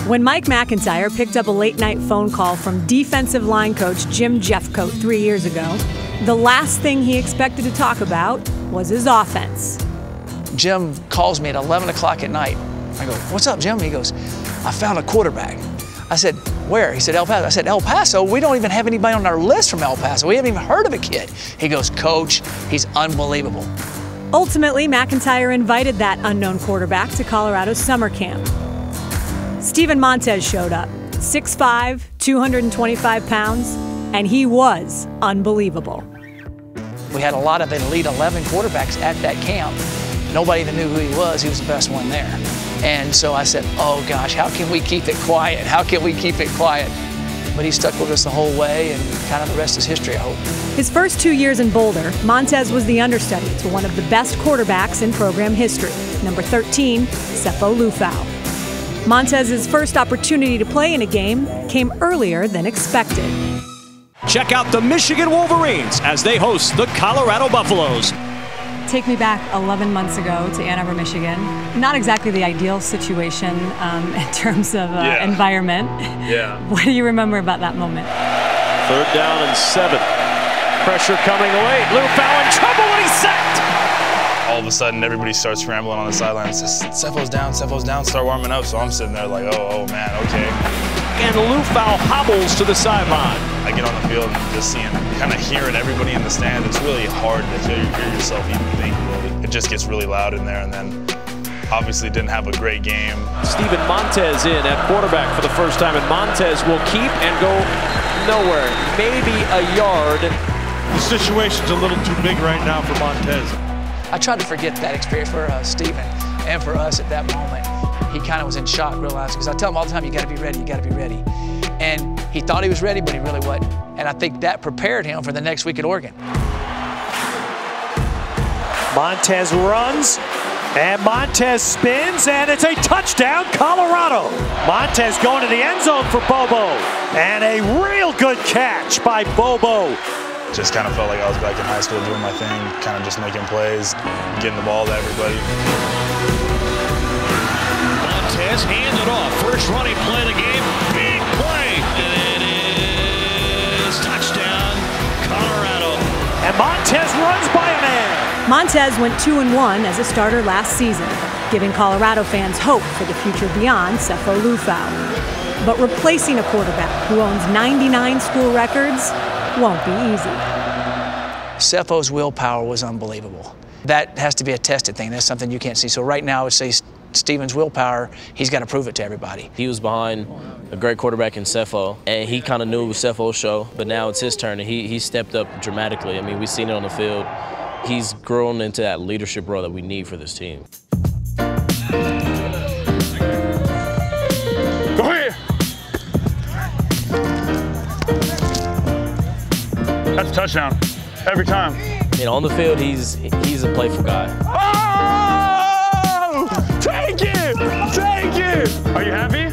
When Mike MacIntyre picked up a late-night phone call from defensive line coach Jim Jeffcoat 3 years ago, the last thing he expected to talk about was his offense. Jim calls me at 11 o'clock at night. I go, "What's up, Jim?" He goes, "I found a quarterback." I said, "Where?" He said, "El Paso." I said, "El Paso? We don't even have anybody on our list from El Paso. We haven't even heard of a kid." He goes, "Coach, he's unbelievable." Ultimately, MacIntyre invited that unknown quarterback to Colorado's summer camp. Steven Montez showed up, 6'5", 225 pounds, and he was unbelievable. We had a lot of Elite 11 quarterbacks at that camp. Nobody even knew who he was. He was the best one there. And so I said, oh gosh, how can we keep it quiet? How can we keep it quiet? But he stuck with us the whole way, and kind of the rest is history, I hope. His first 2 years in Boulder, Montez was the understudy to one of the best quarterbacks in program history, number 13, Sefo Liufau. Montez's first opportunity to play in a game came earlier than expected. Check out the Michigan Wolverines as they host the Colorado Buffaloes. Take me back 11 months ago to Ann Arbor, Michigan. Not exactly the ideal situation in terms of environment. Yeah. What do you remember about that moment? 3rd down and 7. Pressure coming away. Liufau in trouble and he's sacked. All of a sudden, everybody starts scrambling on the sidelines. Sefo's down, start warming up. So I'm sitting there like, oh man, okay. And Liufau hobbles to the sideline. I get on the field and just kind of hearing everybody in the stands. It's really hard to hear yourself even think, really. It just gets really loud in there, and then obviously didn't have a great game. Steven Montez in at quarterback for the first time, and Montez will keep and go nowhere, maybe a yard. The situation's a little too big right now for Montez. I tried to forget that experience for Steven and for us at that moment. He kind of was in shock, realizing, because I tell him all the time, you got to be ready, you got to be ready. And he thought he was ready, but he really wasn't. And I think that prepared him for the next week at Oregon. Montez runs, and Montez spins, and it's a touchdown, Colorado. Montez going to the end zone for Bobo, and a real good catch by Bobo. Just kind of felt like I was back in high school doing my thing, kind of just making plays, getting the ball to everybody. Montez hands it off. First running play of the game. Big play. And it is touchdown, Colorado. And Montez runs by a man. Montez went 2-1 as a starter last season, giving Colorado fans hope for the future beyond Sefo Liufau. But replacing a quarterback who owns 99 school records won't be easy. Sefo's willpower was unbelievable. That has to be a tested thing. That's something you can't see. So right now, I would say Steven's willpower, he's got to prove it to everybody. He was behind a great quarterback in Sefo, and he kind of knew it was Sefo's show, but now it's his turn, and he stepped up dramatically. I mean, we've seen it on the field. He's grown into that leadership role that we need for this team. Go here! That's a touchdown, every time. And on the field, he's a playful guy. Oh! Take it! Take it! Are you happy?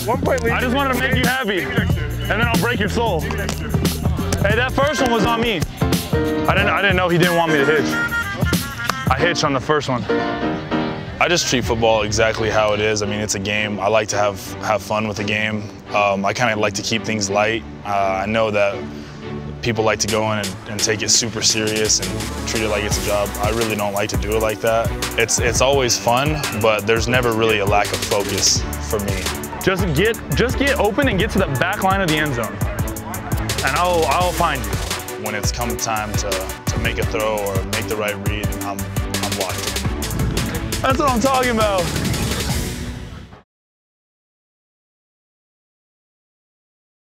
1 point lead. I just wanted to make you happy, and then I'll break your soul. Hey, that first one was on me. I didn't know he didn't want me to hitch. I hitched on the first one. I just treat football exactly how it is. I mean, it's a game. I like to have fun with the game. I kind of like to keep things light. I know that people like to go in and take it super serious and treat it like it's a job. I really don't like to do it like that. It's always fun, but there's never really a lack of focus for me. Just get open and get to the back line of the end zone, and I'll find you. When it's come time to make a throw or make the right read, I'm locked in. That's what I'm talking about.